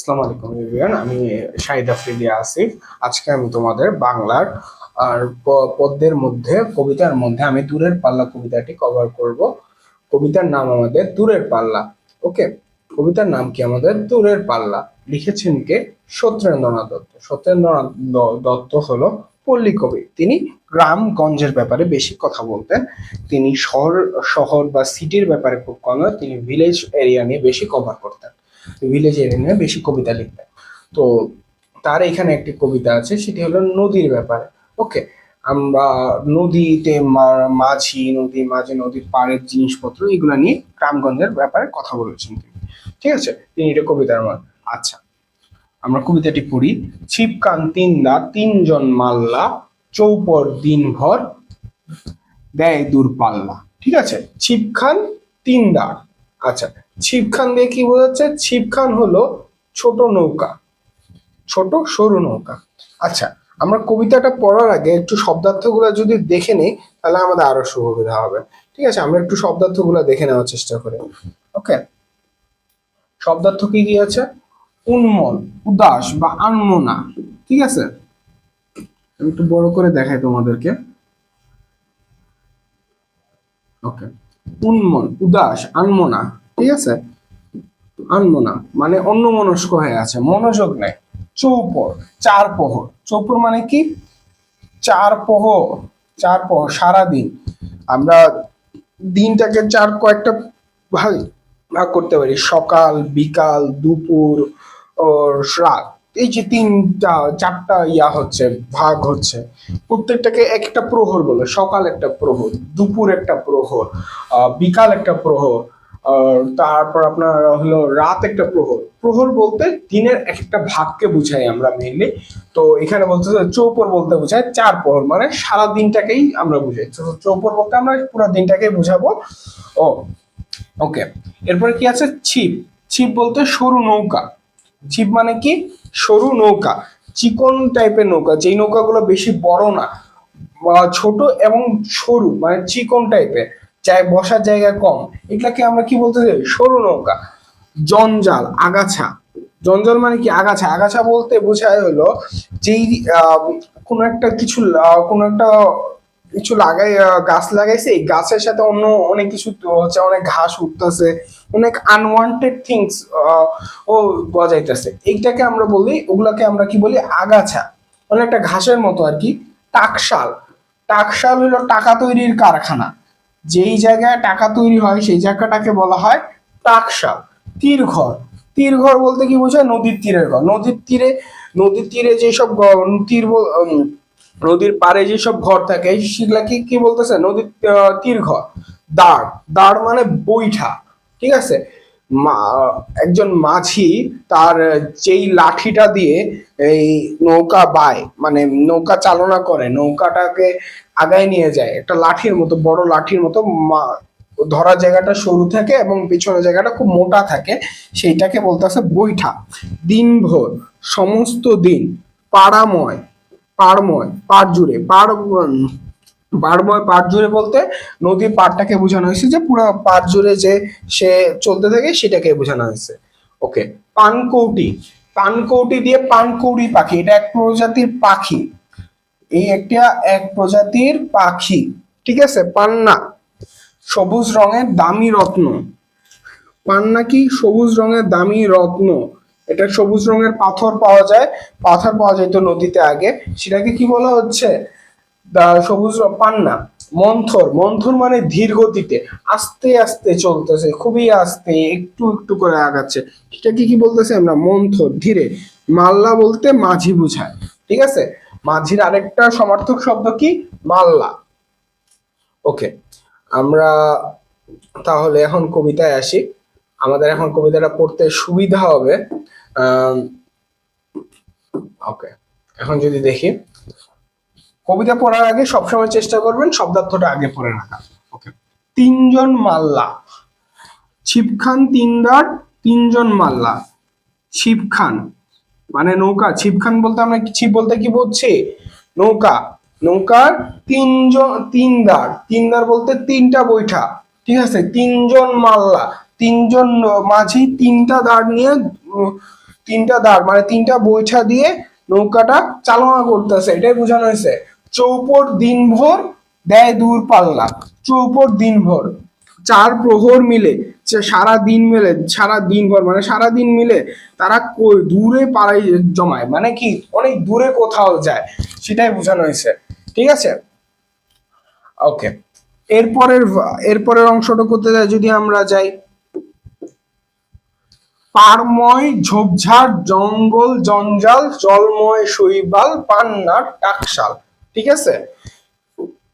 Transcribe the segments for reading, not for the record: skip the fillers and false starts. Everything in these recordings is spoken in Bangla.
আসসালামু আলাইকুম এভরিওয়ান, আমি শাহিদ আফ্রিদি আসিফ। আজকে আমি তোমাদের বাংলার আর পদ্যের মধ্যে কবিতার মধ্যে আমি দূরের পাল্লা কবিতাটি কভার করব। কবিতার নাম আমাদের দূরের পাল্লা। ওকে, কবিতার নাম কি আমাদের দূরের পাল্লা। লিখেছেন কে? সত্যেন্দ্রনাথ দত্ত। সত্যেন্দ্রনাথ দত্ত হলো পল্লী কবি। তিনি গ্রামগঞ্জের ব্যাপারে বেশি কথা বলতেন। তিনি শহর শহর বা সিটির ব্যাপারে খুব কম, তিনি ভিলেজ এরিয়া নিয়ে বেশি কভার করতেন, ভিলেজ এরিয়া নিয়ে বেশি কবিতা লিখতেন। তো তার এখানে একটি কবিতা আছে, সেটি হলো নদীর ব্যাপারে। ওকে, আমরা নদীতে মাঝি, নদী মাঝি, নদীর পাড়ের জিনিসপত্র এগুলো নিয়ে গ্রামগঞ্জের ব্যাপারে কথা বলেছেন তিনি। ঠিক আছে, তিনি এটা কবিতার মান। আচ্ছা, আমরা কবিতাটি পড়ি। ছিপকান তিনদা তিনজন মাল্লা, চৌপর দিনভর দেয় দূরপাল্লা। ঠিক আছে, ছিপখান তিনদা। আচ্ছা, ছিপখান দিয়ে কি বোঝাচ্ছে? ছিপখান হলো ছোট নৌকা, ছোট সরু নৌকা। আচ্ছা, আমরা কবিতাটা পড়ার আগে একটু শব্দার্থগুলো যদি দেখে নেই তাহলে আমাদের আরো সুবিধা হবে। ঠিক আছে, আমরা একটু শব্দার্থগুলো দেখে নেওয়ার চেষ্টা করি। ওকে, শব্দার্থ কি কি আছে? উন্মল, উদাস বা আনমনা। ঠিক আছে, আমি একটু বড় করে দেখাই তোমাদেরকে। ওকে, উন্মল, উদাস, আনমনা। ঠিক আছে, আনমনা মানে অন্যমনস্ক হয়ে আছে, মনোযোগ নেই। চৌপর, চার প্রহর। চৌপর মানে কি? চার প্রহর। চার প্রহর সারাদিন। আমরা দিনটাকে চার কয়েকটা ভাগ ভাগ করতে পারি, সকাল, বিকাল, দুপুর ও রাত। এই যে তিনটা চারটা হচ্ছে, ভাগ হচ্ছে। প্রত্যেকটাকে একটা প্রহর বলে। সকাল একটা প্রহর, দুপুর একটা প্রহর, বিকাল একটা প্রহর, তারপর আপনার হলো রাত একটা প্রহর। প্রহর বলতে দিনের একটা ভাগকে বুঝাই আমরা মেইনলি। তো এখানে বলতে চৌপর বলতে বোঝায় চার প্রহর, মানে সারা দিনটাকেই আমরা বুঝাই। চৌপর বলতে আমরা পুরো দিনটাকেই বুঝাবো। ও ওকে, এরপরে কি আছে? ছিপ। ছিপ বলতে সরু নৌকা। ছিপ মানে কি? সরু নৌকা, চিকন টাইপের নৌকা, যেই নৌকাগুলো বেশি বড় না, বা ছোট এবং সরু মানে চিকন টাইপের, চাই বসার জায়গা কম, এগুলাকে আমরা কি বলতে চাই? সরু নৌকা। জঞ্জাল, আগাছা। জঞ্জাল মানে কি? আগাছা। আগাছা বলতে বোঝায় হলো যেই কোনো একটা কিছু কোনো একটা কিছু লাগাই, গাছ লাগাইছে, এই গাছের সাথে অন্য অনেক কিছু হচ্ছে, অনেক ঘাস উঠতেছে, অনেক আনওয়ান্টেড থিংস ও গজাইতেছে, এইটাকে আমরা বলি, ওগুলাকে আমরা কি বলি? আগাছা। মানে একটা ঘাসের মতো আর কি। টাকশাল। টাকশাল হলো টাকা তৈরির কারখানা। যেই জায়গায় টাকা তৈরি হয় সেই জায়গাটাকে বলা হয় টাকশাল। তীরঘর। তীরঘর বলতে কি বোঝায়? নদীর তীরের ঘর। নদীর তীরে, নদীর তীরে যেসব নদীর পাড়ে যেসব ঘর থাকে সেগুলা কি কি বলতেছে? নদীর তীর ঘর। দাঁড়। দাঁড় মানে বৈঠা। ঠিক আছে, একজন মাঝি তার যেই লাঠিটা দিয়ে এই নৌকা বায়, মানে নৌকা চালনা করে, নৌকাটাকে আগায় নিয়ে যায়, একটা লাঠির মতো, বড় লাঠির মতো। ধরার জায়গাটা সরু থাকে এবং পিছনের জায়গাটা খুব মোটা থাকে, সেইটাকে বলতেছে বৈঠা। দিনভর, সমস্ত দিন। পাড়াময়, পাড়ময়, পাড় জুড়ে, পাড়ময়, পাড় জুড়ে বলতে নদীর পাড়টাকে বোঝানো হয়েছে, যে পুরো পাড় জুড়ে যে সে চলতে থাকে সেটাকে বোঝানো হয়েছে। ওকে, পানকৌটি। পানকৌটি দিয়ে পানকৌড়ি পাখি, এটা এক প্রজাতির পাখি। এই একটা এক প্রজাতির পাখি। ঠিক আছে, পান্না, সবুজ রঙের দামি রত্ন। পান্না কি? সবুজ রঙের দামি রত্ন। এটা সবুজ রঙের পাথর পাওয়া যায়, পাথর পাওয়া যেত নদীতে আগে, সেটাকে কি বলা হচ্ছে? সবুজ পান্না। মন্থর। মন্থর মানে ধীর গতিতে, আস্তে আস্তে চলতেছে, খুবই আস্তে, একটু একটু করে আগাচ্ছে, সেটাকে কি বলতেছে আমরা? মন্থর, ধীরে। মাল্লা বলতে মাঝি বুঝায়। ঠিক আছে, মাঝির আরেকটা সমার্থক শব্দ কি? মাল্লা। ওকে, আমরা তাহলে এখন কবিতায় আসি। আমাদের এখন কবিতাটা পড়তে সুবিধা হবে। ওকে, এখন যদি দেখি, কবিতা পড়ার আগে সবসময় চেষ্টা করবেন শব্দার্থটা আগে পড়ে রাখা। ওকে, তিনজন মাল্লা। ছিপখান তিনদার, তিনজন মাল্লা। ছিপখান মানে নৌকা। ছিপখান বলতে আমরা ছিপ বলতে কি বুঝছি? নৌকা। নৌকার তিনজন, তিনদার। তিনদার বলতে তিনটা বৈঠা। ঠিক আছে, তিনজন মাল্লা, তিনজন মাঝি তিনটা দাঁড় নিয়ে তিনটা দাঁড় মানে তিনটা বৈঠা দিয়ে নৌকাটা চালনা করতেছে, এটাই বোঝানো হয়েছে। চৌপর দিনভর দেয় দূর পাল্লা, চৌপর দিনভর, চার প্রহর মিলে, সারা দিন মিলে, সারা দিন ভর মানে সারা দিন মিলে তারা দূরে পাড়ায় জমায়, মানে কি অনেক দূরে কোথাও যায়, সেটাই বোঝানো হয়েছে। ঠিক আছে, ওকে। এরপরের এরপরের অংশটা করতে যাই, যদি আমরা যাই, পাড়ময় ঝোপঝাড় জঙ্গল জঞ্জাল জলময় শৈবাল পান্নার টাকশাল। ঠিক আছে,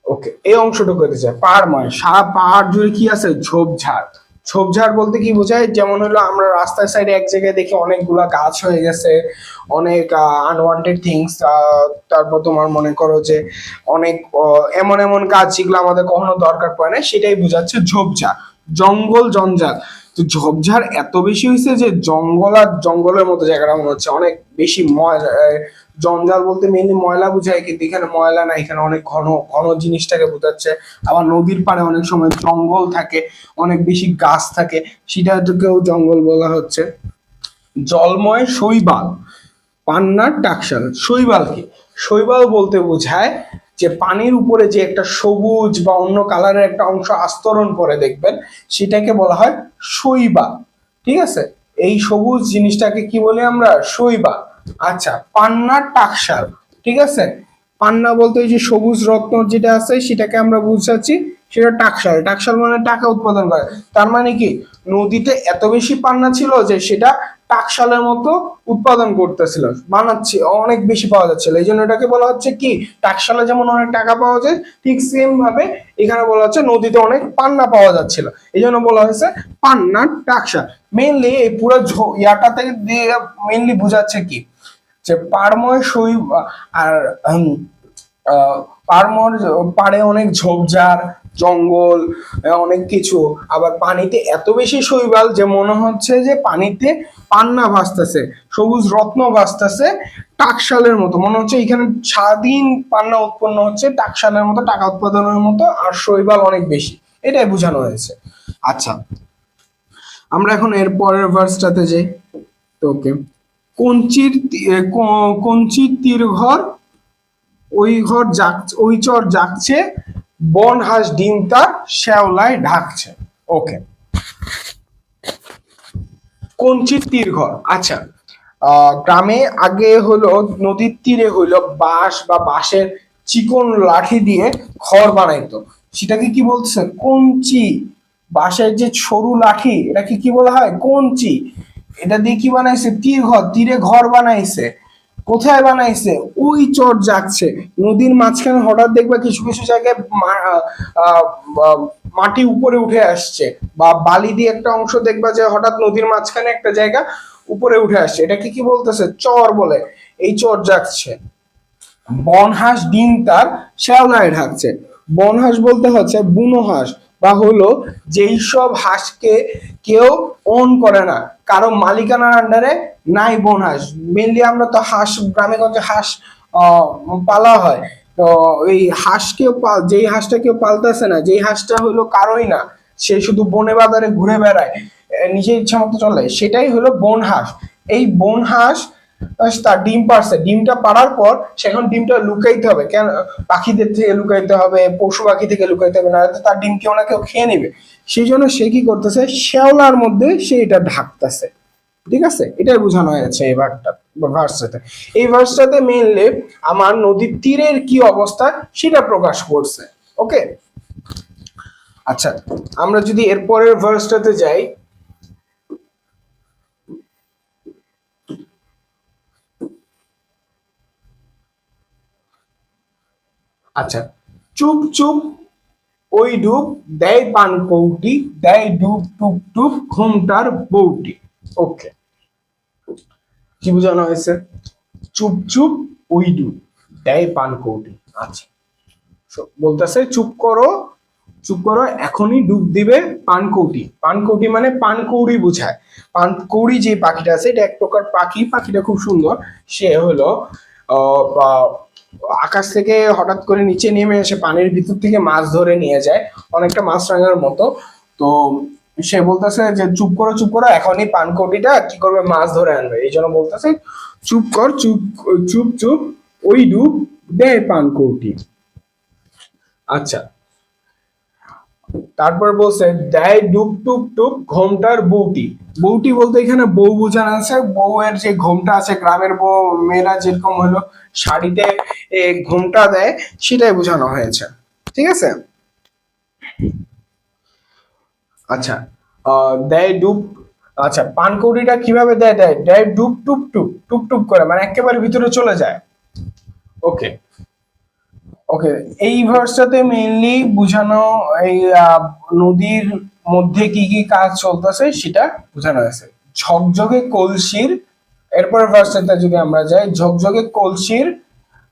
ওকে, এই অংশটুকু হতে চাই। পাহাড়ময়, সারা পাহাড় জুড়ে কি আছে? ঝোপঝাড়। ঝোপঝাড় বলতে কি বোঝায়? যেমন হলো আমরা রাস্তার সাইডে এক জায়গায় দেখি অনেকগুলা গাছ হয়ে গেছে, অনেক আনওয়ান্টেড থিংস, তারপর তোমার মনে করো যে অনেক এমন এমন গাছ যেগুলো আমাদের কখনো দরকার পড়ে না, সেটাই বোঝাচ্ছে ঝোপঝাড়। জঙ্গল জঞ্জাল, তো ঝোপঝাড় এত বেশি হয়েছে যে জঙ্গল আর জঙ্গলের মতো জায়গাটা মনে হচ্ছে অনেক বেশি ময়লা। জঞ্জাল বলতে মেনলি ময়লা বোঝায়, কিন্তু এখানে ময়লা না, এখানে অনেক ঘন ঘন জিনিসটাকে বোঝাচ্ছে। আবার নদীর পাড়ে অনেক সময় জঙ্গল থাকে, অনেক বেশি গাছ থাকে, সেটাকেও জঙ্গল বলা হচ্ছে। জলময় শৈবাল পান্নার টাকশাল। শৈবাল কি? শৈবাল বলতে বোঝায় যে পানির উপরে যে একটা সবুজ বা অন্য কালারের একটা অংশ আস্তরণ করে দেখবেন, সেটাকে বলা হয় শৈবাল। ঠিক আছে, এই সবুজ জিনিসটাকে কি বলি আমরা? শৈবাল। আচ্ছা, পান্নার টাকশাল। ঠিক আছে, পান্না বলতে ওই যে সবুজ রত্ন যেটা আছে সেটাকে আমরা বুঝাচ্ছি, সেটা টাকশাল। টাকশাল মানে টাকা উৎপাদন করে। তার মানে কি নদীতে এত বেশি পান্না ছিল যে সেটা টাকশালের মতো উৎপাদন করতেছিল, বানাচ্ছে, অনেক বেশি পাওয়া যাচ্ছিল, এই জন্য এটাকে বলা হচ্ছে কি, টাকশালে যেমন অনেক টাকা পাওয়া যায়, ঠিক সেম ভাবে এখানে বলা হচ্ছে নদীতে অনেক পান্না পাওয়া যাচ্ছিল, এই জন্য বলা হয়েছে পান্নার টাকশাল। মেইনলি এই পুরো ইয়াটা থেকে দিয়ে মেইনলি বোঝাচ্ছে কি, যে পাড়ময় আর পাড়ময় পাড়ে অনেক ঝোপঝাড় জঙ্গল, অনেক কিছু, আবার পানিতে এত বেশি শৈবাল যে মনে হচ্ছে যে পানিতে পান্না ভাসতেছে, সবুজ রত্ন ভাসতেছে, টাকশালের মতো মনে হচ্ছে। এখানে সারাদিন পান্না উৎপন্ন হচ্ছে, টাকশালের মতো, টাকা উৎপাদনের মতো, আর শৈবাল অনেক বেশি, এটাই বোঝানো হয়েছে। আচ্ছা, আমরা এখন এর পরের ভার্সটাতে যাই। তো ওকে, কঞ্চির তীর ঘর, ওই ঘর জাগছে, ওই চর জাগছে, বন হাঁস ডিম তার শ্যাওলায় ঢাকছে। ওকে, কঞ্চির তীর ঘর। আচ্ছা, গ্রামে আগে হলো নদীর তীরে হইলো বাঁশ বা বাঁশের চিকন লাঠি দিয়ে ঘর বানাইতো, সেটাকে কি বলছে? কঞ্চি। বাঁশের যে সরু লাঠি, এটাকে কি বলা হয়? কঞ্চি। এটা দিয়ে কি বানাইছে? তীর ঘর, তীরে ঘর বানাইছে। কোথায় বানাইছে? ওই চর যাচ্ছে, নদীর মাঝখানে হঠাৎ দেখবা কিছু কিছু জায়গায় মাটি উপরে উঠে আসছে, বা বালি দিয়ে একটা অংশ দেখবা যে হঠাৎ নদীর মাঝখানে একটা জায়গা উপরে উঠে আসছে, এটাকে কি বলতেছে? চর বলে। এই চর যাচ্ছে, বনহাঁস ডিম তার শ্যাওলায় ঢাকছে। বনহাঁস বলতে হচ্ছে বুনো হাঁস, বা হলো যেই সব হাঁসকে কেউ ওন করে না, কারো মালিকানার আন্ডারে নাই বনহাঁস। মেনলি আমরা তো হাঁস, গ্রামে গঞ্জে হাঁস পালা হয়, তো এই হাঁসকে যেই হাঁসটা কেউ পালতেছে না, যেই হাঁসটা হলো কারোই না, সে শুধু বনে বাজারে ঘুরে বেড়ায়, নিজের ইচ্ছা মতো চলে, সেটাই হলো বন হাঁস। এই বন হাঁস তার ডিম পারছে, ডিমটা পাড়ার পর সেখন ডিমটা লুকাইতে হবে, কেন? পাখিদের থেকে লুকাইতে হবে, পশু পাখি থেকে লুকাইতে হবে, না তার ডিম কেউ না কেউ খেয়ে নেবে। সেই জন্য সে কি করতেছে? শ্যাওলার মধ্যে সে এটা ঢাকতেছে। ঠিক আছে, এটাই বোঝানো হয়েছে এই ভার্সটাতে। এই ভার্সটাতে মেইনলি আমার নদীর তীরের কি অবস্থা সেটা প্রকাশ করছে। ওকে, আচ্ছা, আমরা যদি এরপরের ভার্সটাতে যাই, আচ্ছা, চুপ চুপ ওই ডুব দেয় পান কৌটি, দেয় ডুব টুপ টুপ ঘুমটার বউটি। ওকে, কি বোঝানো হয়েছে? চুপ চুপ ওই ডুব দেয় পান কৌটি। আচ্ছা, বলতেছে চুপ করো, চুপ করো, এখনই ডুব দিবে পানকৌটি। পানকৌটি মানে পানকৌড়ি বোঝায়। পানকৌড়ি যে পাখিটা আছে, এটা এক প্রকার পাখি, পাখিটা খুব সুন্দর। সে হলো আকাশ থেকে হঠাৎ করে নিচে নেমে এসে পানির ভিতর থেকে মাছ ধরে নিয়ে যায়, অনেকটা মাছরাঙার মতো। তো সে বলতেছে যে চুপ করো চুপ করো, এখনই পানকৌটিটা কি করবে, মাছ ধরে আনবে। এই জন্য বলতেছে চুপ কর চুপ, চুপ চুপ ওই ডুব দে পানকৌটি। আচ্ছা, তারপর বলছে দেয় ডুব টুপ টুপ ঘোমটার বউটি। বউটি বলতে এখানে বউ বোঝানো আছে, বউয়ের যে ঘোমটা আছে, গ্রামের বউ মেয়েরা যেরকম হলো শাড়িতে ঘোমটা দেয়, সেটাই বোঝানো হয়েছে। ঠিক আছে। আচ্ছা, দেয় ডুব, আচ্ছা পানকৌড়িটা কিভাবে দেয়, দেয় দেয় ডুব টুপ টুপ টুপ টুপ করে, মানে একেবারে ভিতরে চলে যায়। ওকে ওকে, এই ভার্সটাতে মেইনলি বুঝানো এই নদীর মধ্যে কি কি কাজ চলতেছে সেটা বোঝানো হয়েছে। ঝকঝকে কলসির, এরপর ভার্সটাতে যদি আমরা যাই, ঝকঝকে কলসির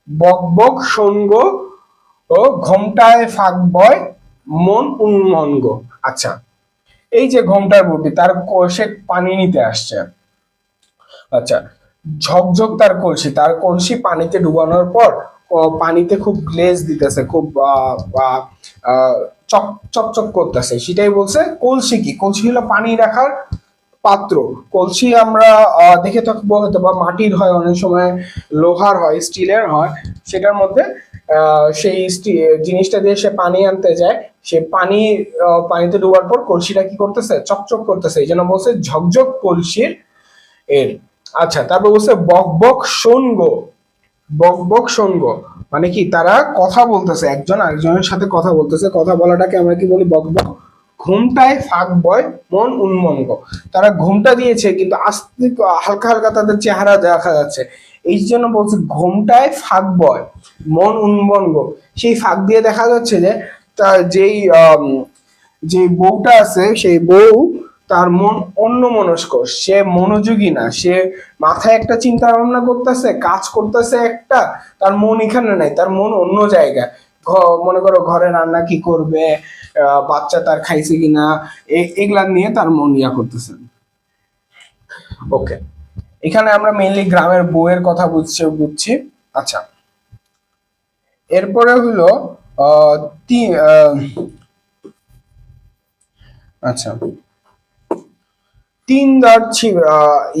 বক বক সঙ্গ ও ঘোমটায় ফাঁক বয় মন উন্মঙ্গ। আচ্ছা, এই যে ঘোমটার বুটি, তার সে পানি নিতে আসছে। আচ্ছা, ঝকঝক তার কলসি, তার কলসি পানিতে ডুবানোর পর পানিতে খুব গ্লেজ দিতেছে, খুব চক চকচক করতেছে, সেটাই বলছে। কলসি কি, কলসি হলো পানি রাখার পাত্র। কলসি আমরা দেখে থাকবো হয়তো বা মাটির হয়, অনেক সময় লোহার হয়, স্টিলের হয়। সেটার মধ্যে সেই জিনিসটা দিয়ে সে পানি আনতে যায়, সে পানি পানিতে ডোবার পর কলসিটা কি করতেছে, চকচক করতেছে, এই জন্য বলছে ঝকঝক কলসির এর। আচ্ছা, তারপর বলছে বক বক শোনগ। বক বক শোনগ মানে কি, তারা কথা বলতেছে, একজন আরেকজনের সাথে কথা বলতেছে, কথা বলাটাকে আমরা কি বলি, বক বক। ঘুমটায় ফাঁক বয় মন উন্মঙ্গ, তারা ঘুমটা দিয়েছে কিন্তু আস্তে হালকা হালকা তাদের চেহারা দেখা যাচ্ছে, এই জন্য বলছে ঘুমটায় ফাঁক বয় মন উন্মঙ্গ। সেই ফাঁক দিয়ে দেখা যাচ্ছে যে তার যে বউটা আছে, সেই বউ তার মন অন্যমনস্ক, সে মনোযোগী না, সে মাথায় একটা চিন্তা ভাবনা করতেছে, কাজ করতেছে একটা, তার মন এখানে নাই, তার মন অন্য জায়গায়। মনে করো ঘরে রান্না কি করবে, বাচ্চা তার খাইছে কিনা, এগুলা নিয়ে তার মন ইয়া করতেছে। ওকে, এখানে আমরা মেইনলি গ্রামের বউয়ের কথা বুঝছি। আচ্ছা, এরপরে হলো আহ আচ্ছা, তিন দাঁড়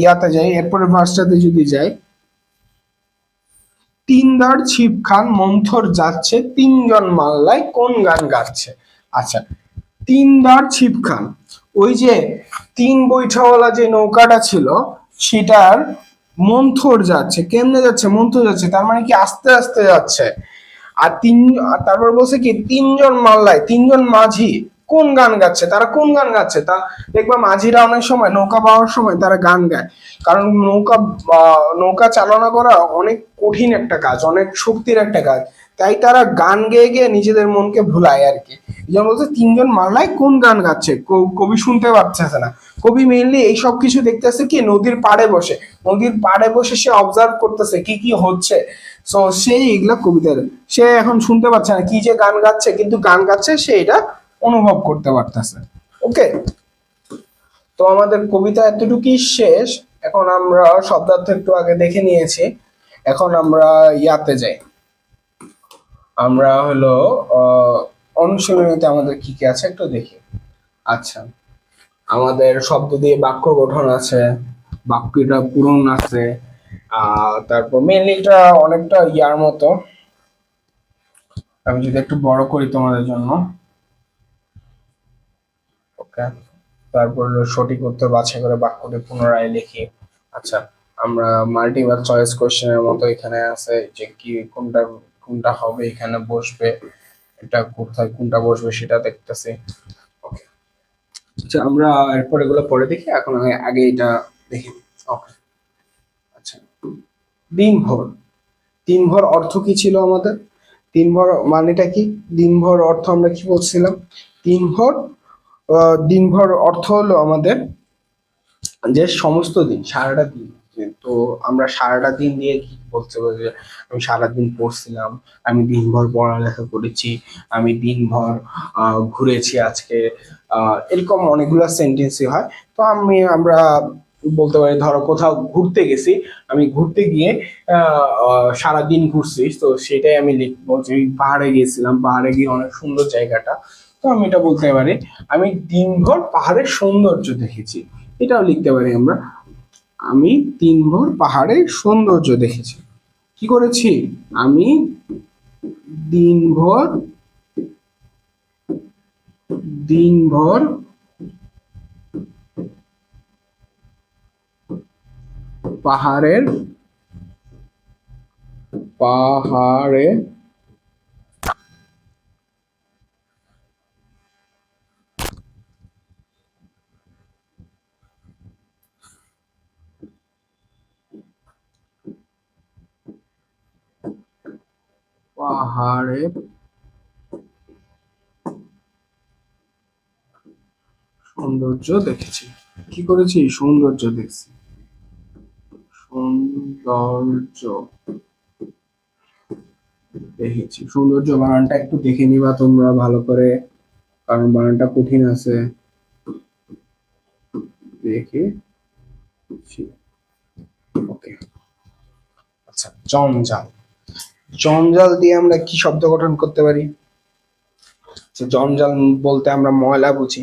ইয়াতে যাই, এরপরে ভার্সটাতে যদি যাই, তিন দাঁড় ছিপ খান মন্থর যাচ্ছে, তিনজন মাল্লায় কোন গান গাচ্ছে। আচ্ছা, তিন দাঁড় ছিপ খান, ওই যে তিন বৈঠাওয়ালা যে নৌকাটা ছিল, সেটার মন্থর যাচ্ছে, কেমনে যাচ্ছে, মন্থর যাচ্ছে, তার মানে কি আস্তে আস্তে যাচ্ছে। আর তারপর বলছে কি তিনজন মাল্লায়, তিনজন মাঝি কোন গান গাচ্ছে, তারা কোন গান গাচ্ছে, তা দেখবা মাঝিরা অনেক সময় নৌকা বাওয়ার সময় তারা গান গায়, কারণ নৌকা চালনা করা অনেক কঠিন একটা কাজ, অনেক শক্তির একটা কাজ, তাই তারা গান গেয়ে গিয়ে নিজেদের মনকে ভুলায় আর কি। যেমন বলছে তিনজন মাল্লায় কোন গান গাচ্ছে, কবি শুনতে পারতেছে না, কবি মেইনলি এই সব কিছু দেখতেছে কি নদীর পাড়ে বসে, নদীর পাড়ে বসে সে অবজার্ভ করতেছে কি কি হচ্ছে। সো সেই এগুলা কবিতার, সে এখন শুনতে পাচ্ছে না কি যে গান গাচ্ছে, কিন্তু গান গাচ্ছে সে এটা অনুভব করতে পারতেছে। ওকে, তো আমাদের কবিতা এতটুকুই শেষ। এখন আমরা শব্দার্থ একটু আগে দেখে নিয়েছি, এখন আমরা ইয়াতে যাই, আমরা হলো অনুশীলনীতে আমাদের কি কি আছে একটু দেখি। আচ্ছা, আমাদের শব্দ দিয়ে বাক্য গঠন আছে, বাক্যটা পূরণ আছে, তারপর মেনলি এটা অনেকটা ইয়ার মতো, আমি যদি একটু বড় করি তোমাদের জন্য। ওকে, তারপর সঠিক উত্তর বাছাই করে বাক্যটি পুনরায় লিখি। আচ্ছা, আমরা মাল্টিপল চয়েস কোশ্চেনের মতো এখানে আছে যে কি কোনটা কোনটা হবে, এখানে বসবে, এটা কোথায় কোনটা বসবে সেটা দেখতেছি। ওকে, আচ্ছা আমরা এরপর এগুলো পরে দেখি, এখন আগে এটা দেখি। ওকে, আচ্ছা, দিনভর। দিনভর অর্থ কি ছিল আমাদের, দিনভর মানেটা কি, দিনভর অর্থ আমরা কি বলছিলাম, দিনভর দিনভর অর্থ হলো আমাদের যে সমস্ত দিন, সারাটা দিন। তো আমরা সারাটা দিন দিয়ে কি বলতে পারি, যে আমি সারাদিন পড়ছিলাম, আমি দিনভর পড়ালেখা করেছি, আমি দিনভর ঘুরেছি আজকে, এরকম অনেকগুলো সেন্টেন্সই হয়। তো আমরা বলতে পারি ধরো কোথাও ঘুরতে গেছি, আমি ঘুরতে গিয়ে সারাদিন ঘুরছি, তো সেটাই আমি লিখবো যে পাহাড়ে গিয়েছিলাম, পাহাড়ে গিয়ে অনেক সুন্দর জায়গাটা। তো আমি এটা বলতে পারি আমি দিনভর পাহাড়ের সৌন্দর্য দেখেছি। এটাও লিখতে পারি আমরা, আমি দিনভর পাহাড়ের সৌন্দর্য দেখেছি। কি করেছি? আমি দিনভর দিনভর পাহাড়ের পাহাড়ে পাহাড়ে সৌন্দর্য দেখেছি। কি করেছি? সৌন্দর্য দেখছি। সৌন্দর্য দেখেছি। সৌন্দর্য বানানটা একটু দেখে নিবা তোমরা ভালো করে, কারণ বানানটা কঠিন আছে। দেখেছি। ওকে। আচ্ছা, জঞ্জাল। জঞ্জাল দিয়ে আমরা কি শব্দ গঠন করতে পারি? জঞ্জাল বলতে আমরা ময়লা বুঝি।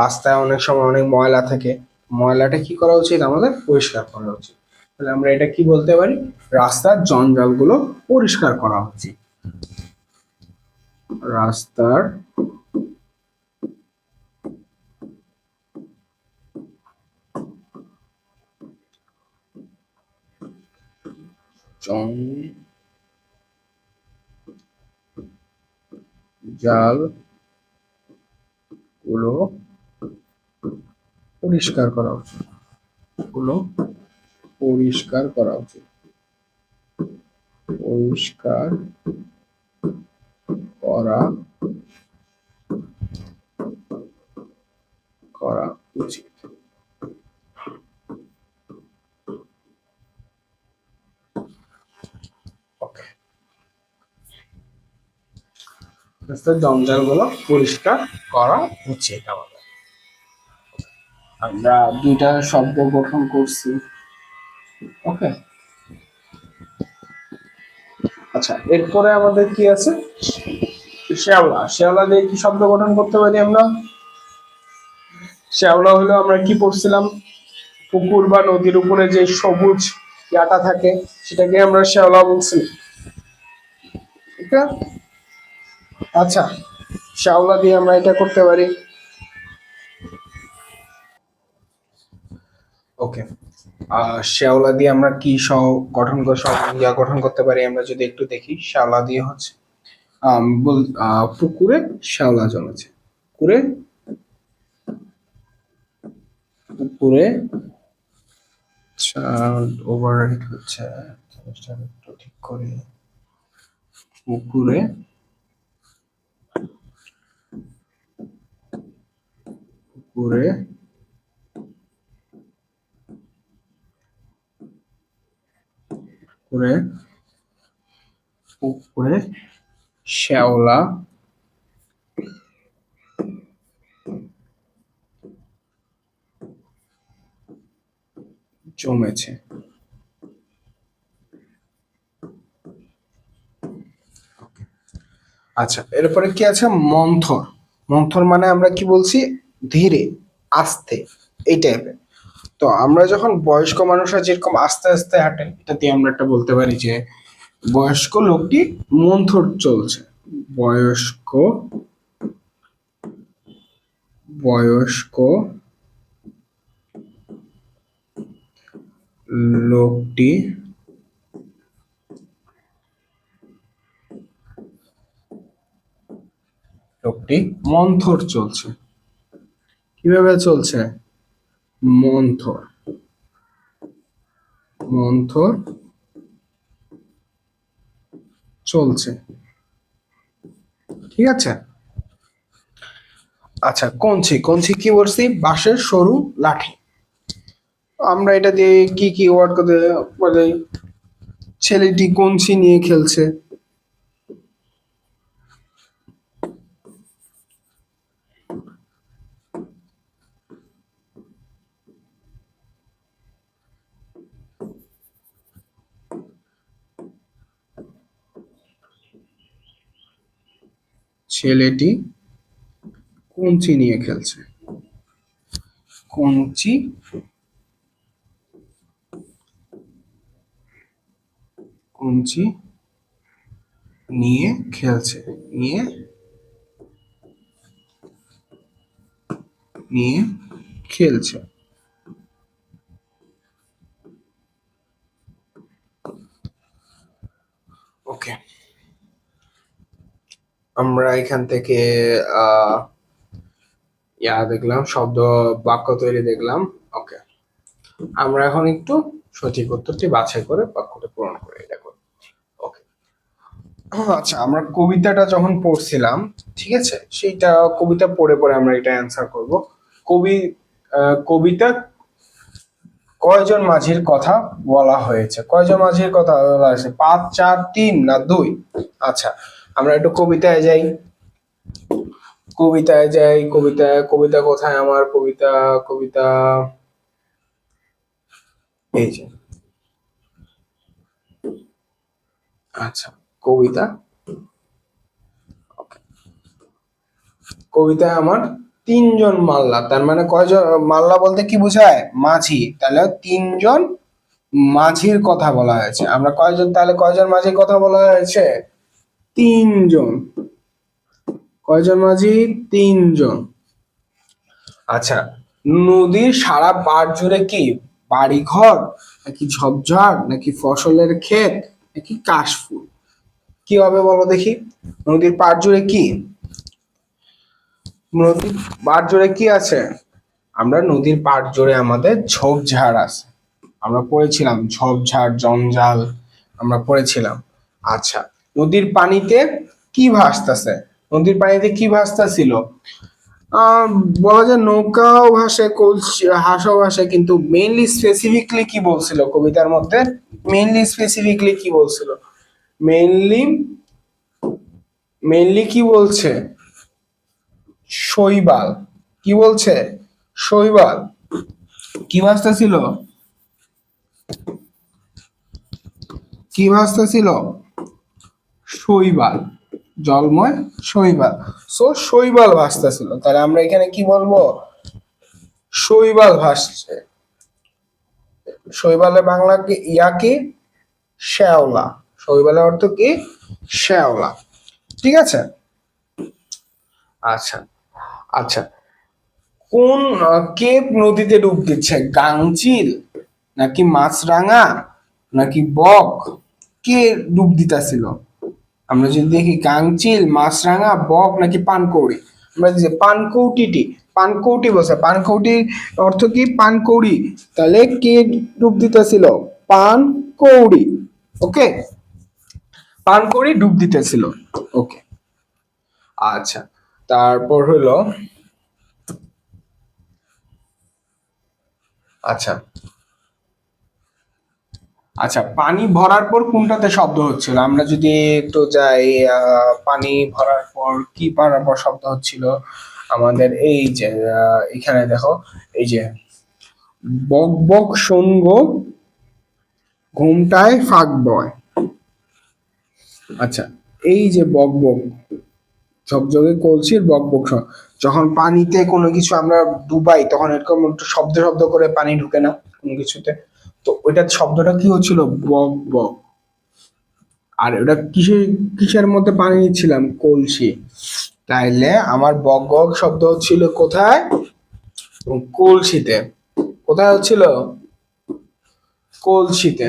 রাস্তায় অনেক সময় অনেক ময়লা থাকে, ময়লাটা কি করা উচিত? আমাদের পরিষ্কার করা উচিত। তাহলে আমরা এটা কি বলতে পারি? রাস্তার জঞ্জাল গুলো পরিষ্কার করা উচিত। রাস্তার জঞ্জাল গুলো পরিষ্কার করা উচিত। গুলো পরিষ্কার করা উচিত। পরিষ্কার করা করা উচিত। ওকে। রাস্তার জঞ্জাল গুলো পরিষ্কার করা উচিত আমাদের। আমরা দুইটা শব্দ গঠন করছি। ওকে। আচ্ছা, এরপরে আমাদের কি আছে? শ্যাওলা। শ্যাওলা দিয়ে কি শব্দ গঠন করতে পারি আমরা? শ্যাওলা হলো, আমরা কি পড়ছিলাম, পুকুর বা নদীর উপরে যে সবুজ ইয়াটা থাকে সেটাকে আমরা শ্যাওলা বলছি। ঠিক আছে? আচ্ছা, শ্যাওলা দিয়ে আমরা এটা করতে পারি। ওকে। শ্যাওলা দিয়ে আমরা কি গঠন করতে পারি আমরা যদি একটু দেখি। শ্যাওলা দিয়ে হচ্ছে পুকুরে শ্যাওলা জমেছে। পুকুরে পুকুরে ওভাররাইট হচ্ছে, জিনিসটা একটু ঠিক করি। পুকুরে পুকুরে পুকুরে পুকুরে শ্যাওলা জমেছে। আচ্ছা, এরপরে কি আছে? মন্থর। মন্থর মানে আমরা কি বলছি? ধীরে, আস্তে, এই টাইপের। তো আমরা যখন বয়স্ক মানুষরা যেরকম আস্তে আস্তে হাঁটে, এটা দিয়ে আমরা একটা বলতে পারি যে বয়স্ক লোকটি মন্থর চলছে। বয়স্ক বয়স্ক লোকটি লোকটি মন্থর চলছে। কিভাবে চলছে? মন্থর মন্থর চলছে। ঠিক আছে। আচ্ছা, কঞ্চি। কঞ্চি কি বলছি? বাঁশের সরু লাঠি। আমরা এটা দিয়ে কি কি ওয়ার্ড করতে পারি? ছেলেটি কঞ্চি নিয়ে খেলছে। ছেলেটি কঞ্চি নিয়ে খেলছে, কঞ্চি কঞ্চি নিয়ে খেলছে, নিয়ে নিয়ে খেলছে। ওকে, আমরা এখান থেকে আহ দেখলাম শব্দ, বাক্য তৈরি দেখলাম। ওকে, আমরা এখন একটু সঠিক উত্তরটি বাছাই করে বাক্যটা পূরণ করে এটা করি। ওকে, আচ্ছা, আমরা কবিতাটা যখন পড়ছিলাম, ঠিক আছে, সেইটা কবিতা পড়ে পড়ে আমরা এটা অ্যান্সার করব। কবি কবিতা কয়জন মাঝির কথা বলা হয়েছে? কয়জন মাঝির কথা বলা হয়েছে? 5, 4, 3 না 2? আচ্ছা, আমরা একটু কবিতায় যাই। কবিতা কোথায় আমার? কবিতা, কবিতা এই যে। আচ্ছা, কবিতা, কবিতায় আমার 3জন মাল্লা, তার মানে কয়জন মাল্লা বলতে কি বোঝায়? মাঝি, তাহলে 3জন মাঝির কথা বলা হয়েছে। আমরা কয়জন, তাহলে কয়জন মাঝির কথা বলা হয়েছে? 3জন। কয়জন মাঝি? 3জন। আচ্ছা, নদীর সারা পাড় জুড়ে কি বাড়ি ঘর, নাকি ঝোপঝাড়, নাকি ফসলের ক্ষেত, নাকি কাশফুল? কি হবে বলো দেখি? নদীর পাড় জুড়ে কি, নদীর পাড় জুড়ে কি আছে? আমরা নদীর পাড় জুড়ে আমাদের ঝোপঝাড় আছে, আমরা পড়েছিলাম ঝোপঝাড়, জঞ্জাল আমরা পড়েছিলাম। আচ্ছা, নদীর পানিতে কি ভাসতেছে? নদীর পানিতে কি ভাসতেছিল? আহ বলা যায় নৌকাও ভাসে, কলসি, হাঁসও ভাসে, কিন্তু মেইনলি স্পেসিফিকলি কি বলছিল কবিতার মধ্যে? মেইনলি স্পেসিফিকলি কি বলছিল? মেইনলি মেইনলি কি বলছে? শৈবাল। কি বলছে? শৈবাল। কি ভাসতেছিল? কি ভাসতেছিল? শৈবাল, জলময় শৈবাল। সো শৈবাল ভাসতেছিল, তাহলে আমরা এখানে কি বলবো? শৈবাল ভাসছে। শৈবালের বাংলা কি? ইয়াকে শ্যাওলা। শৈবালের অর্থ কি? শ্যাওলা। ঠিক আছে। আচ্ছা, আচ্ছা, কোন কে নদীতে ডুব দিচ্ছে? গাংচিল, নাকি মাছরাঙা, নাকি বক? কে ডুব দিতেছিল? আমরা যদি দেখি গাংচিল, মাছরাঙা, বক, নাকি পানকৌড়ি? আমরা যে পানকৌটিটি, পানকৌটি বলছে, পানকৌটির অর্থ কি? পানকৌড়ি। তাহলে কে ডুব দিতেছিল? পানকৌড়ি। ওকে, পানকৌড়ি ডুব দিতেছিল। ওকে, আচ্ছা, তারপর হলো, আচ্ছা, আচ্ছা, পানি ভরার পর কোনটাতে শব্দ হচ্ছিল? আমরা যদি একটু যাই, পানি ভরার পর কি ভরার পর শব্দ হচ্ছিল আমাদের? এই যে এখানে দেখো, এই যে বক বক সঙ্গ ঘুমটায় ফাঁক বয়। আচ্ছা, এই যে বক বক, ঝকঝকে কলসির বক বক যখন পানিতে কোনো কিছু আমরা ডুবাই, তখন এরকম একটু শব্দ শব্দ করে পানি ঢুকে না কোনো কিছুতে? তো ওইটার শব্দটা কি হচ্ছিল? বক বক। আর ওটা কিসের কিসের মধ্যে পানি নিচ্ছিলাম? কলসি। তাইলে আমার বক বক শব্দ হচ্ছিল কোথায়? কলসিতে। কোথায় হচ্ছিল? কলসিতে।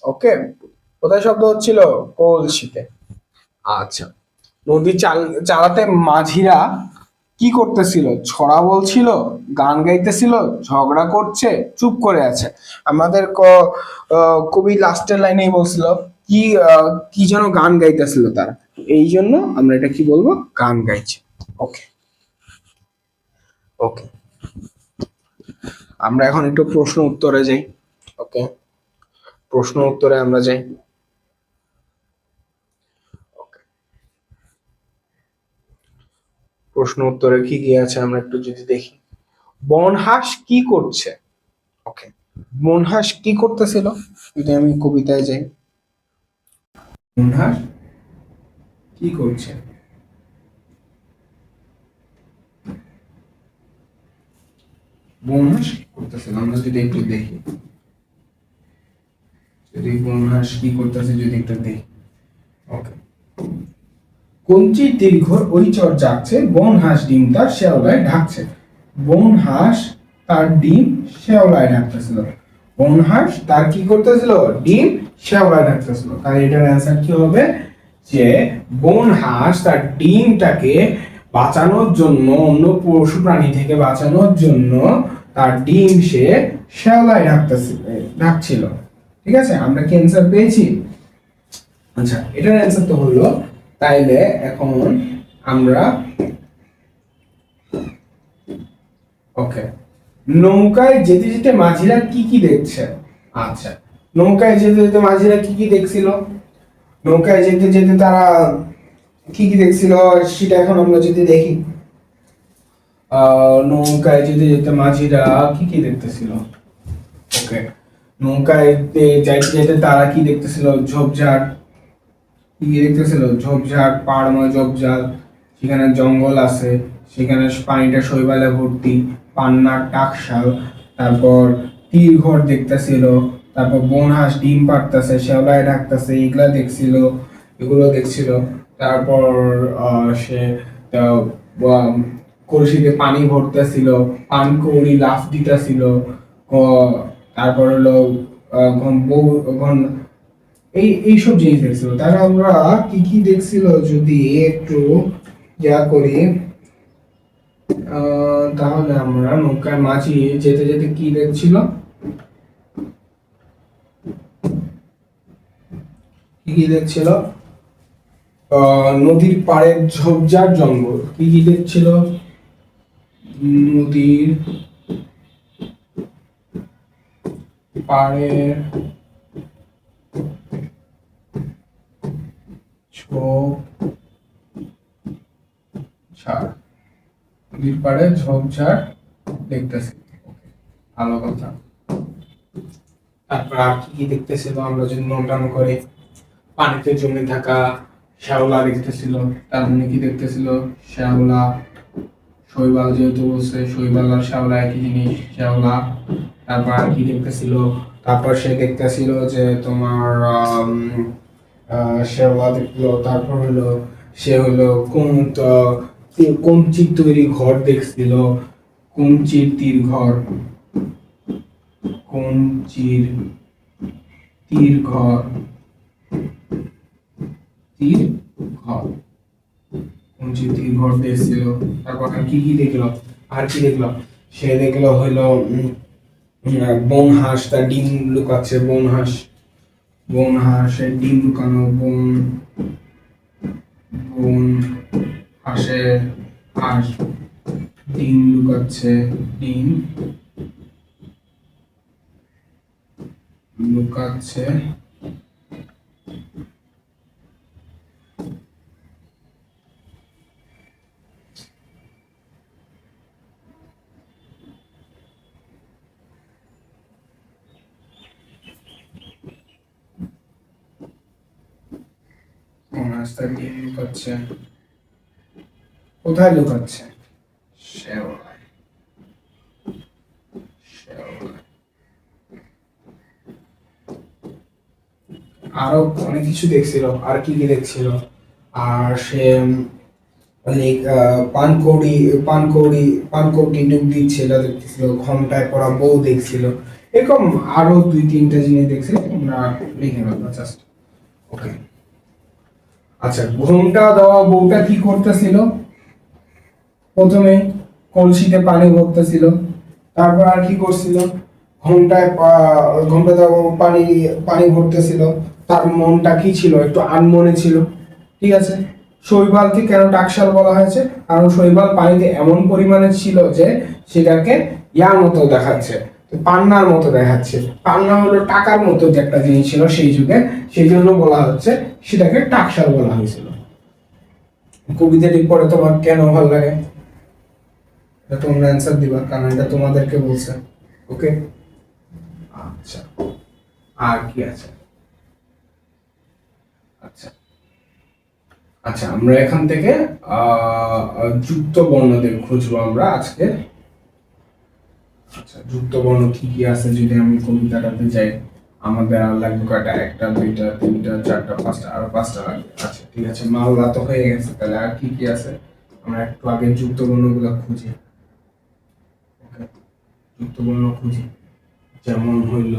ওকে, কোথায় শব্দ হচ্ছিল? কলসিতে। আচ্ছা, নদী চালাতে মাঝিরা কি করতেছিল? ছড়া বলছিল, গান গাইতেছিল, ঝগড়া করছে, চুপ করে আছে? আমাদের কবি লাস্টের লাইনেই বলছিল কি, কি যেন গান গাইতেছিল তারা, এই জন্য আমরা এটা কি বলবো? গান গাইছে। ওকে, ওকে, আমরা এখন একটু প্রশ্ন উত্তরে যাই। ওকে, প্রশ্ন উত্তরে আমরা যাই। প্রশ্ন উত্তরে কি কি আছে আমরা একটু যদি দেখি। বনহাঁস কি করছে? ওকে, বনহাঁস কি করতেছিল? যদি আমি কবিতায় যাই, বনহাঁস কি করছে? বন হাঁস কি করতেছিল আমরা যদি একটু দেখি, যদি বন হাঁস কি করতেছে যদি একটু দেখি। ওকে, কঞ্চির দীর্ঘ ওই চর জাগছে, বন হাঁস ডিম তার শেওলায় ঢাকছে। বন হাঁস তার ডিম শেওলায় ঢাকতেছিল। বন হাঁস তার কি করতেছিল? ডিম শেওলায় ঢাকতেছিল। তাহলে এটার অ্যান্সার কি হবে? যে বন হাঁস তার ডিমটাকে বাঁচানোর জন্য, অন্য পশু প্রাণী থেকে বাঁচানোর জন্য তার ডিম সে শেওলায় ঢাকছিল। ঠিক আছে, আমরা কি অ্যান্সার পেয়েছি? আচ্ছা, এটার অ্যান্সার তো হলো। তাইলে এখন আমরা ওকে, নৌকায় যেতে যেতে মাঝিরা কি কি দেখছে? আচ্ছা, নৌকায় যেতে যেতে মাঝিরা কি কি দেখছিল? নৌকায় যেতে যেতে তারা কি কি দেখছিল সেটা এখন আমরা যদি দেখি। নৌকায় যেতে যেতে মাঝিরা কি কি দেখতেছিল? ওকে, নৌকায় যাইতে যেতে তারা কি দেখতেছিল? ঝোপঝাড়। কি দেখতেছিল? ঝোপঝাড়, পাহাড়ময় ঝোপঝাড়, সেখানে জঙ্গল আছে, সেখানে পানিটা শৈবালে ভর্তি, পান্নার টাকশাল, তারপর তীর ঘর দেখতেছিল, তারপর বন হাঁস ডিম পাড়তেছে, শেওলায় ঢাকতেছে, এগুলা দেখছিল, এগুলো দেখছিল। তারপর সে আহ, কলসিতে পানি ভরতেছিল, পানকৌড়ি লাফ দিতেছিল, তারপর হলো এইসব জিনিস দেখছিল। তাহলে আমরা কি কি দেখছিল যদি একটু ইয়া করি, তাহলে আমরা নৌকায় মাঝি যেতে যেতে কি দেখছিল? কি কি দেখছিল? নদীর পাড়ের ঝোপঝাড় জঙ্গল। কি কি দেখছিল? নদীর পাড়ের ঝোপঝাড়, নদীর পাড়ে ঝোপঝাড় দেখতেছি। ভালো কথা। তারপর আর কি কি দেখতেছিল আমরা যদি নোট ডাউন করি? পানিতে জমে থাকা শ্যাওলা দেখতেছিল। তার মানে কি দেখতেছিল? শ্যাওলা, শৈবাল, যেহেতু বলছে শৈবাল আর শ্যাওলা একই জিনিস, শ্যাওলা। তারপর আর কি দেখতেছিল? তারপর সে দেখতেছিল যে তোমার শ্যাওলা দেখলো। তারপর হলো সে হলো কঞ্চির তৈরি ঘর দেখছিল, কঞ্চির তীর ঘর, কঞ্চির তীর ঘর, তীর ঘর, কঞ্চির তীর ঘর দেখছিল। তারপর আর কি কি দেখলো? আর কি দেখলো? সে দেখলো হলো বন হাঁস তার ডিম লুকাচ্ছে, বন হাঁস, বন হাঁসের ডিম লুকানো, বন বন হাঁসের হাঁস ডিম লুকাচ্ছে, ডিম লুকাচ্ছে। রাস্তায় ডিম লুকাচ্ছে, কোথায় লুকাচ্ছে? শ্যাওলায়, শ্যাওলায়। আরো অনেক কিছু দেখছিল। আর কি কি দেখছিল? আর সে অনেক পানকৌড়ি, পানকৌড়ি ডুব দিচ্ছে এটা দেখতেছিল, ঘন্টায় পড়া বউ দেখছিল। এরকম আরো দুই তিনটা জিনিস দেখছিল, তোমরা লিখে রাখবা জাস্ট। ওকে, আচ্ছা, ঘোমটা দেওয়া বউটা কি করতেছিল? প্রথমে কলসিতে পানি ভরতেছিল, তারপর আর কি করছিল? ঘোমটা দেওয়া বউ পানি পানি ভরতেছিল। তার মনটা কি ছিল? একটু আনমনে ছিল। ঠিক আছে, শৈবালকে কেন টাকশাল বলা হয়েছে? কারণ শৈবাল পানিতে এমন পরিমাণে ছিল যে সেটাকে ইয়ার মতো দেখাচ্ছে, পান্নার মতো দেখাচ্ছে। পান্না হলো টাকার মতো যে একটা জিনিস ছিল সেই যুগে, সেই জন্য বলা হচ্ছে সেটাকে টাকশাল বলা হয়েছিল। কবিতাটি পড়ে তোমার কেন ভালো লাগে এটা তোমরা অ্যান্সার দিবা, কারণ এটা তোমাদেরকে বলছে। ওকে, আচ্ছা, আর কি আছে? আচ্ছা, আচ্ছা, আমরা এখান থেকে যুক্ত বর্ণদের খুঁজবো আমরা আজকে। আচ্ছা, যুক্ত বর্ণ কি কি আছে যদি আমি কবিতাটাতে যাই, আমাদের আর লাগবে কয়টা? একটা, দুইটা, তিনটা, চারটা, পাঁচটা, আরো পাঁচটা লাগবে। আচ্ছা ঠিক আছে, মাল্লা তো হয়ে গেছে, তাহলে আর কি কি আছে? আমরা একটু আগে যুক্ত বর্ণগুলো খুঁজি। Okay, যুক্ত বর্ণ খুঁজি। যেমন হইল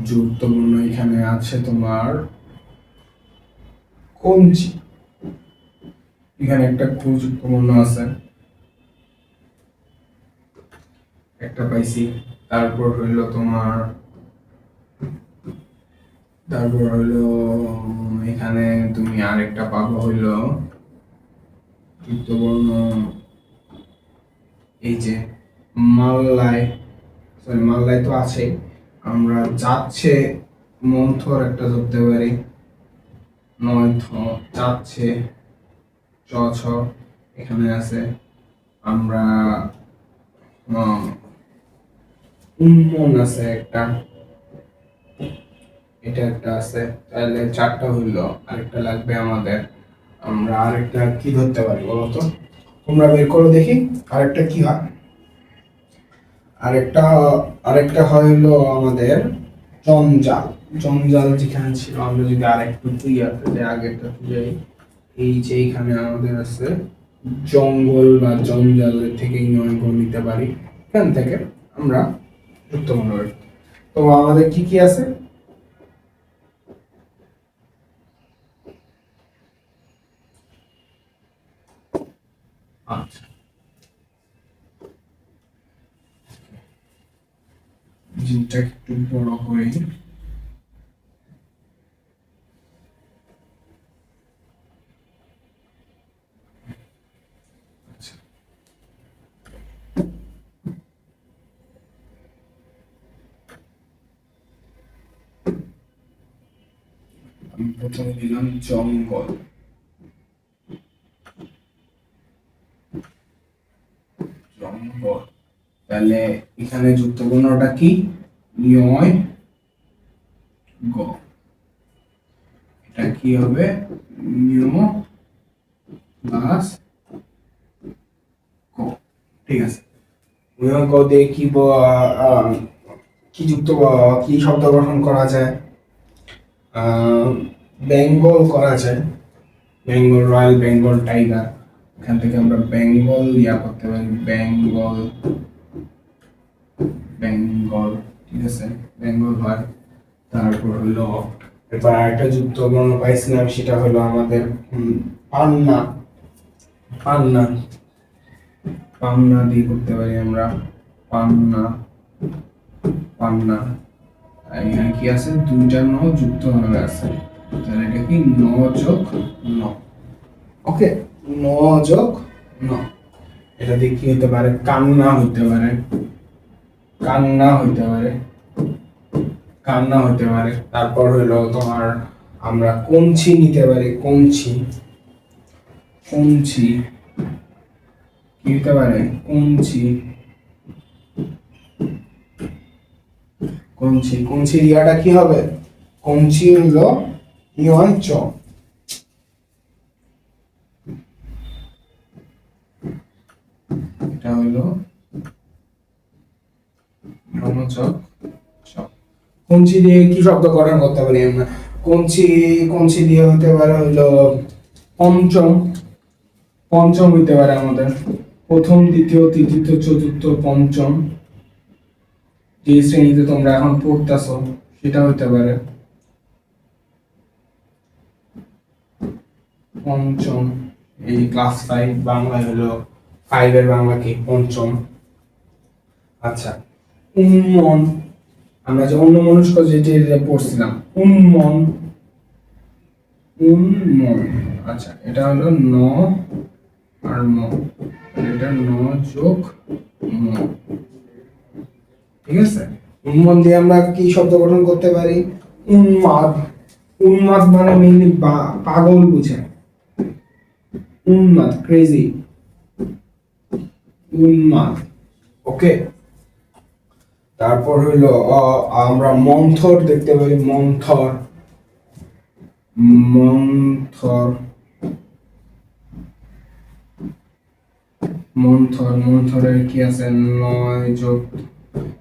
যুক্ত বর্ণ এখানে আছে তোমার কঞ্চি, এখানে একটা যুক্ত বর্ণ আছে, একটা পাইছি। তারপর হইল তোমার, তারপর হইলো এখানে তুমি আরেকটা পাবো হইলো যুক্ত বর্ণ, এই যে মাল্লায়, সরি মাল্লায় তো আছে, আমরা যাচ্ছে মন্থর একটা ধরতে পারি, নয়থ, যাচ্ছে, চ ছ এখানে আছে। আমরা উন্মন আছে একটা, এটা একটা আছে, তাহলে চারটা হইলো। আরেকটা লাগবে আমাদের, আমরা আরেকটা কি ধরতে পারি বলতো? তোমরা বের করো দেখি আরেকটা কি হয়। আরেকটা, আরেকটা হইলো আমাদের জঞ্জাল। জঞ্জাল যেখানে ছিল, আমরা যদি আরেকটু তুইয়াতে যে আগেরটা তুই, এই যে এখানে আমাদের আছে জঙ্গল বা জঞ্জালের থেকে নয় নিতে পারি, এখান থেকে আমরা যুক্ত মনে করি। তো আমাদের কি কি আছে? আচ্ছা, জিনটা একটু বড় করে, আচ্ছা আমি প্রথমে দিলাম জঙ্গল, জঙ্গল, তাহলে এখানে যুক্ত বর্ণটা কি? নিয় গ, এটা কি হবে? নিয় প্লাস গ। ঠিক আছে, নিয় গ দিয়ে কি কি যুক্ত কি শব্দ গঠন করা যায়? বেঙ্গল করা যায়, বেঙ্গল, রয়্যাল বেঙ্গল টাইগার, এখান থেকে আমরা বেঙ্গল ইয়া করতে পারি, বেঙ্গল, বেঙ্গল, ঠিক আছে, বেঙ্গল হয়। তারপর হলো এবার আরেকটা যুক্ত বর্ণ পাইছিলাম, সেটা হলো আমাদের পান্না, পান্না, পান্না দিয়ে করতে পারি আমরা, পান্না, পান্না। এখানে কি আছে? দুইটা ন যুক্ত ভাবে আছে, তাহলে এটা কি? ন যোগ ন। ওকে, ন যোগ ন। এটা দিয়ে কি হতে পারে? কান্না হতে পারে, কান্না হইতে পারে, কান্না হতে পারে। তারপর হইলো তোমার আমরা কঞ্চি নিতে পারি, কঞ্চি, কঞ্চি কি হতে পারে? কঞ্চি, কঞ্চি, কঞ্চির ইয়াটা কি হবে? কঞ্চি হইলো ইয়ন চ, এটা হইলো ব্রহ্মচক চ। কঞ্চি দিয়ে কি শব্দ গঠন করতে পারি আমরা? কঞ্চি, কঞ্চি দিয়ে হতে পারে হইলো পঞ্চম, পঞ্চম হইতে পারে আমাদের, প্রথম, দ্বিতীয়, তৃতীয়, চতুর্থ, পঞ্চম, যে শ্রেণীতে তোমরা এখন পড়তেছো সেটা হইতে পারে পঞ্চম। এই ক্লাস 5 বাংলায় হলো 5 এর বাংলা কি? পঞ্চম। আচ্ছা, উন্মন, আমরা যে অন্যমনস্ক যেটা পড়ছিলাম, উন্মন, উন্মন। আচ্ছা, এটা হলো ন আর ম, এটা ন যোগ ম, ঠিক আছে। উন্মন দিয়ে আমরা কি শব্দ গঠন করতে পারি? উন্মাদ, উন্মাদ মানে মেইনলি পাগল বুঝায়, উন্মাদ, ক্রেজি, উন্মাদ। ওকে, তারপর হইলো আমরা মন্থর দেখতে পারি, মন্থর, মন্থর, মন্থরের কি আছে 9 যোগ,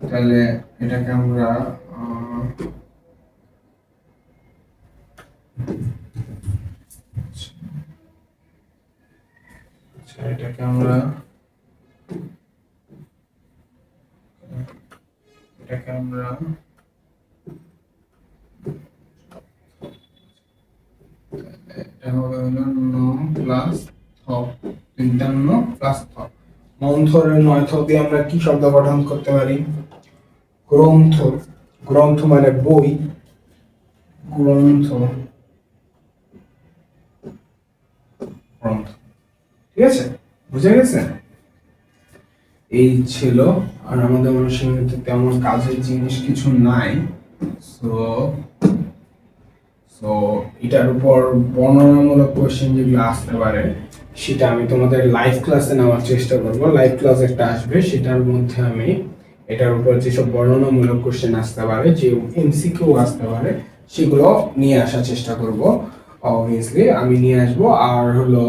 তাহলে এটাকে আমরা এটাকে আমরা এটা হবে হলো 9 প্লাস থ, 53 প্লাস থ। মন্থরের 9 থ দিয়ে আমরা কি শব্দ গঠন করতে পারি? গ্রন্থ। গ্রন্থ মানে বই, গ্রন্থ, গ্রন্থ। ঠিক আছে, বুঝে গেছে? এই ছিল, আর আমাদের অনুশীলনীতে তেমন কাজের জিনিস কিছু নাই। সো সো এটার উপর বর্ণনামূলক কোশ্চেন যেগুলো আসতে পারে সেটা আমি তোমাদের লাইভ ক্লাসে নেওয়ার চেষ্টা করব। লাইভ ক্লাস একটা আসবে, সেটার মধ্যে আমি এটার উপর যেসব বর্ণনামূলক কোশ্চেন আসতে পারে, যে এমসিকিউ আসতে পারে, সেগুলো নিয়ে আসার চেষ্টা করব। অবভিয়াসলি আমি নিয়ে আসবো। আর হলো,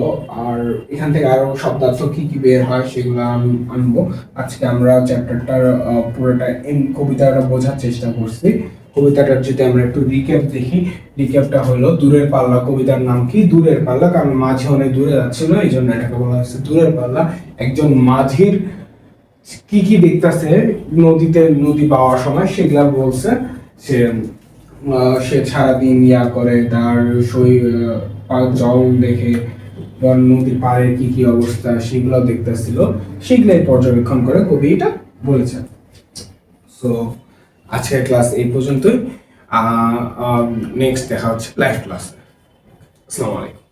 আর এখান থেকে আরো শব্দার্থ কি কি বের হয় সেগুলো আনবো। আজকে আমরা চ্যাপ্টারটার পুরোটা কবিতাটা বোঝার চেষ্টা করছি। কবিতাটার যদি আমরা একটু রিক্যাপ দেখি, রিক্যাপটা হলো দূরের পাল্লা। কবিতার নাম কি? দূরের পাল্লা, কারণ মাঝি অনেক দূরে যাচ্ছিল, এই জন্য এটাকে বলা হয়েছে দূরের পাল্লা। একজন মাঝির কি কি দেখতেছে নদীতে, নদী পাওয়ার সময় সেগুলা বলছে। সে সে সারাদিন ইয়া করে, তার জল দেখে, নদীর পাড়ের কি কি অবস্থা সেগুলো দেখতেছিল, সেগুলাই পর্যবেক্ষণ করে কবি এটা বলেছেন। সো আজকের ক্লাস এই পর্যন্তই। নেক্সট দেখা হচ্ছে লাইভ ক্লাসে। আসসালামু আলাইকুম।